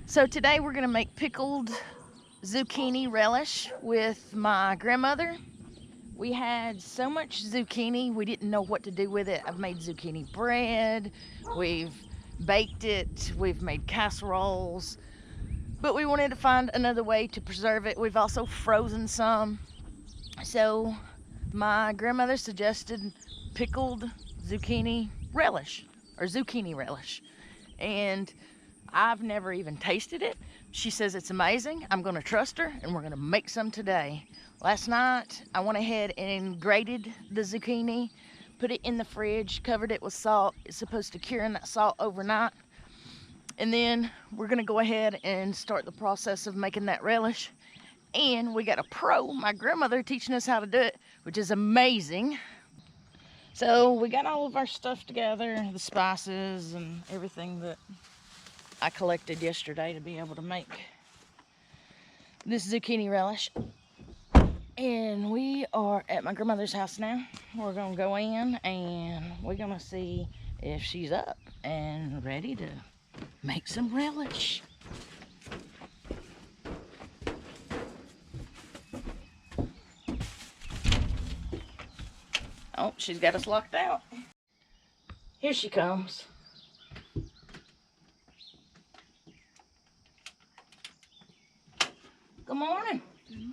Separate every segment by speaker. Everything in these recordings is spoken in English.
Speaker 1: So today we're gonna make pickled zucchini relish with my grandmother. We had so much zucchini, we didn't know what to do with it. I've made zucchini bread, we've baked it, we've made casseroles, but we wanted to find another way to preserve it. We've also frozen some. So my grandmother suggested pickled zucchini relish, or zucchini relish. And I've never even tasted it. She says it's amazing. I'm gonna trust her and we're gonna make some today. Last night, I went ahead and grated the zucchini, put it in the fridge, covered it with salt. It's supposed to cure in that salt overnight. And then we're gonna go ahead and start the process of making that relish. And we got a pro, my grandmother, teaching us how to do it, which is amazing. So we got all of our stuff together, the spices and everything that I collected yesterday to be able to make this zucchini relish. And we are at my grandmother's house now. We're gonna go in and we're gonna see if she's up and ready to make some relish. Oh, she's got us locked out. Here she comes. Good morning. Good morning.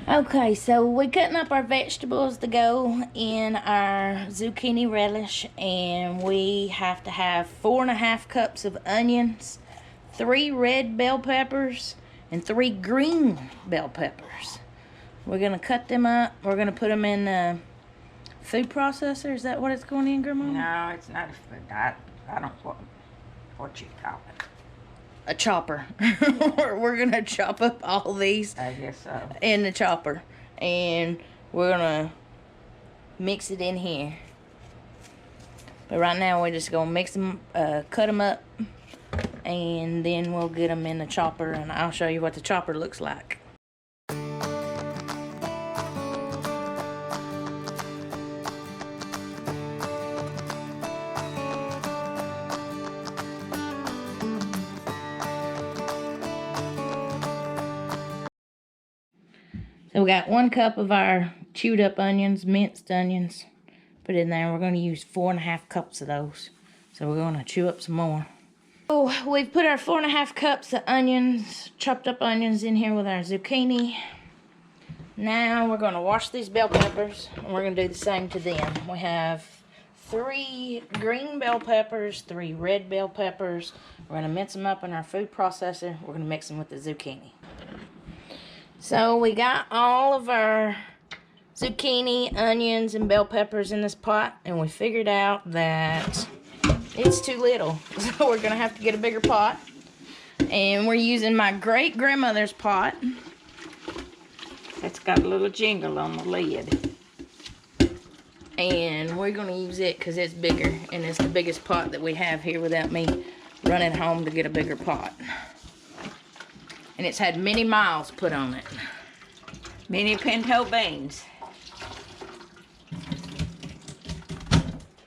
Speaker 1: Okay, so we're cutting up our vegetables to go in our zucchini relish, and we have to have 4.5 cups of onions, 3 red bell peppers, and 3 green bell peppers. We're gonna cut them up. We're gonna put them in a food processor. Is that what it's going in, Grandma?
Speaker 2: No, it's not a food. I don't what you call it.
Speaker 1: A chopper. We're gonna chop up all these
Speaker 2: I guess so.
Speaker 1: in the chopper, and we're gonna mix it in here. But right now we're just gonna mix them, cut them up, and then we'll get them in the chopper, and I'll show you what the chopper looks like. So we got 1 cup of our chewed up onions, minced onions. Put it in there. We're going to use 4.5 cups of those. So we're going to chew up some more. So we've put our 4.5 cups of onions, chopped up onions in here with our zucchini. Now we're going to wash these bell peppers, and we're going to do the same to them. We have 3 green bell peppers, 3 red bell peppers. We're going to mince them up in our food processor. We're going to mix them with the zucchini. So we got all of our zucchini, onions, and bell peppers in this pot, and we figured out that it's too little. So we're gonna have to get a bigger pot. And we're using my great grandmother's pot.
Speaker 2: It's got a little jingle on the lid.
Speaker 1: And we're gonna use it because it's bigger, and it's the biggest pot that we have here without me running home to get a bigger pot. And it's had many miles put on it.
Speaker 2: Mini pinto beans.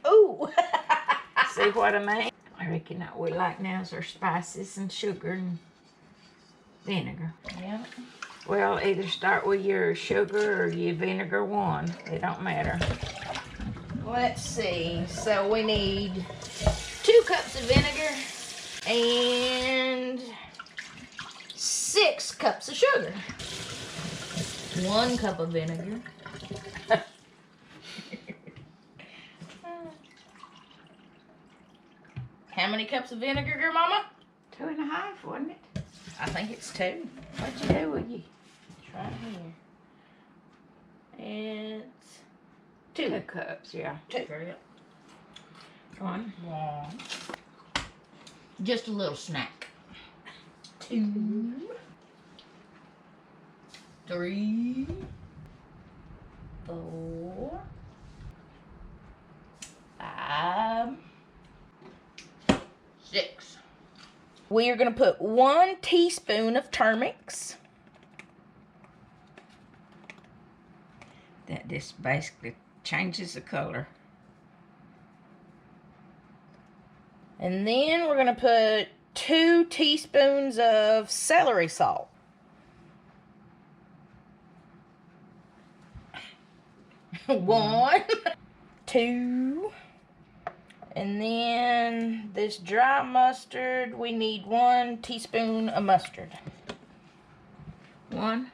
Speaker 1: Ooh!
Speaker 2: See what I mean? I reckon what we like now is our spices and sugar and vinegar.
Speaker 1: Yeah.
Speaker 2: Well, either start with your sugar or your vinegar one. It don't matter.
Speaker 1: Let's see. So we need 2 cups of vinegar and cups of sugar. 1 cup of vinegar. How many cups of vinegar, Grandmama?
Speaker 2: 2.5, wasn't it?
Speaker 1: I think it's 2.
Speaker 2: What'd you do with you?
Speaker 1: It's right here. It's 2.
Speaker 2: 2 cups, yeah.
Speaker 1: 2.
Speaker 2: 1.
Speaker 1: Just a little snack. 2. 3. 4. 5. 6. We are going to put 1 teaspoon of turmeric.
Speaker 2: That just basically changes the color.
Speaker 1: And then we're going to put 2 teaspoons of celery salt. 1, 2, and then this dry mustard, we need 1 teaspoon of mustard.
Speaker 2: 1.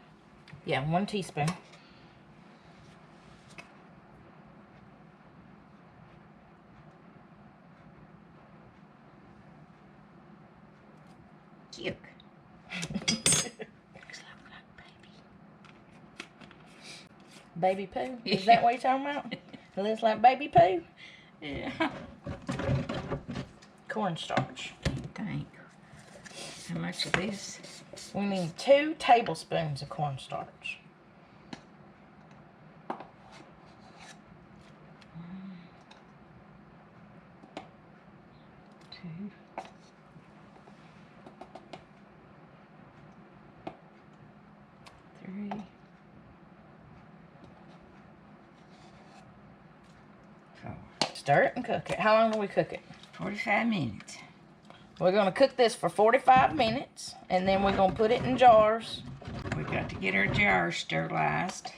Speaker 1: Yeah, 1 teaspoon.
Speaker 2: Yuck.
Speaker 1: Baby poo? Is that what you're talking about? It looks like baby poo?
Speaker 2: Yeah.
Speaker 1: Corn starch.
Speaker 2: Think. How much of this?
Speaker 1: We need 2 tablespoons of corn starch.
Speaker 2: 2. 3. 4.
Speaker 1: Stir it and cook it. How long do we cook it?
Speaker 2: 45 minutes.
Speaker 1: We're going to cook this for 45 minutes, and then we're going to put it in jars.
Speaker 2: We got to get our jars sterilized.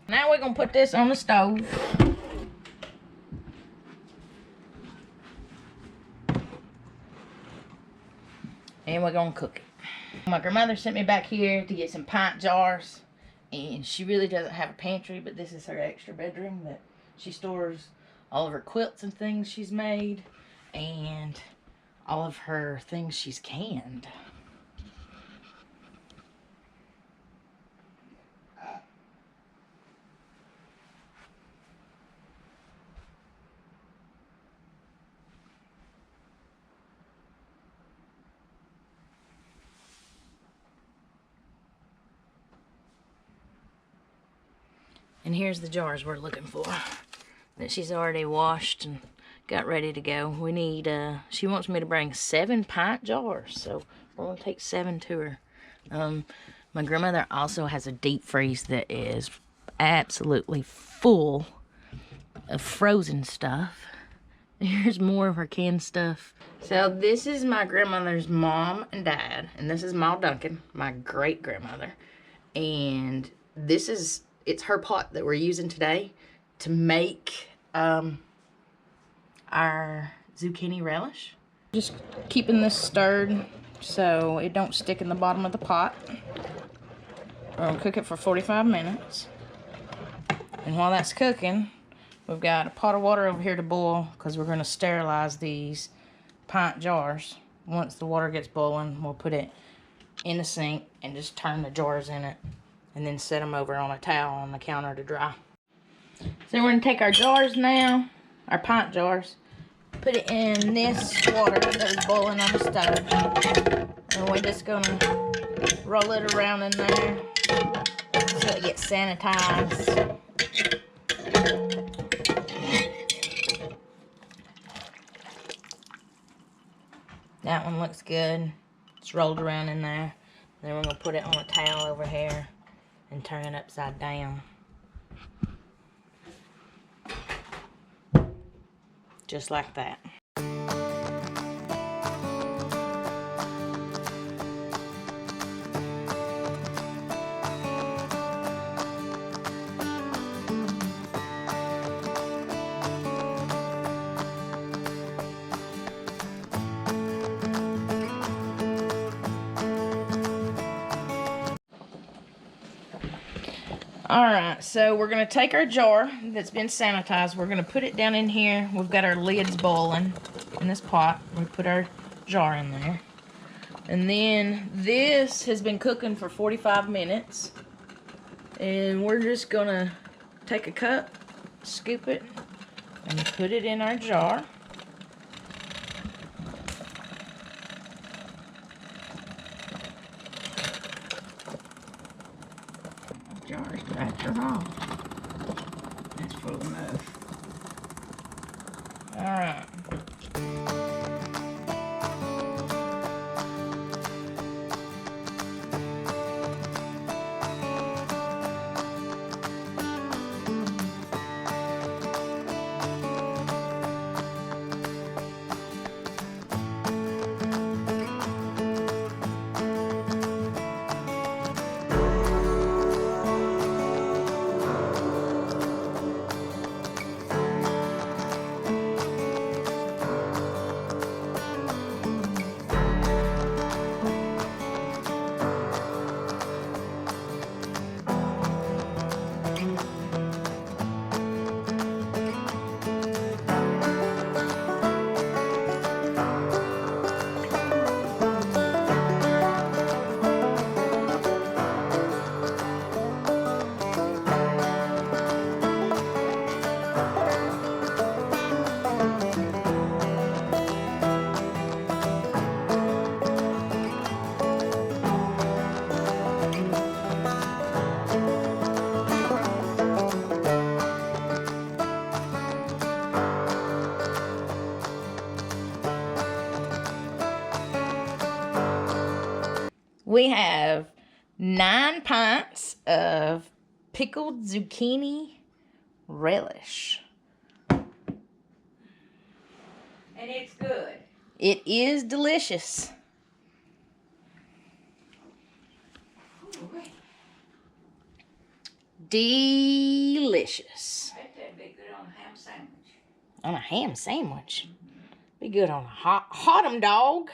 Speaker 1: Now we're going to put this on the stove. And we're going to cook it. My grandmother sent me back here to get some pint jars. And she really doesn't have a pantry, but this is her extra bedroom that she stores all of her quilts and things she's made. And all of her things she's canned. And here's the jars we're looking for that she's already washed and got ready to go. We need, she wants me to bring 7 pint jars, so we're going to take 7 to her. My grandmother also has a deep freeze that is absolutely full of frozen stuff. Here's more of her canned stuff. So this is my grandmother's mom and dad, and this is Ma Duncan, my great-grandmother. And this is, it's her pot that we're using today to make our zucchini relish. Just keeping this stirred so it don't stick in the bottom of the pot. We're gonna cook it for 45 minutes. And while that's cooking, we've got a pot of water over here to boil because we're gonna sterilize these pint jars. Once the water gets boiling, we'll put it in the sink and just turn the jars in it and then set them over on a towel on the counter to dry. So we're gonna take our jars now, our pint jars, put it in this water that was boiling on the stove. And we're just gonna roll it around in there so it gets sanitized. That one looks good. It's rolled around in there. Then we're gonna put it on a towel over here and turn it upside down. Just like that. All right, so we're going to take our jar that's been sanitized. We're going to put it down in here. We've got our lids boiling in this pot. We put our jar in there. And then this has been cooking for 45 minutes. And we're just going to take a cup, scoop it, and put it in our jar.
Speaker 2: Jar's after all. That's full enough.
Speaker 1: All right. We have 9 pints of pickled zucchini relish.
Speaker 2: And it's good.
Speaker 1: It is delicious. Delicious.
Speaker 2: That'd be good on a ham sandwich.
Speaker 1: On a ham sandwich. Be good on a hot 'em dog.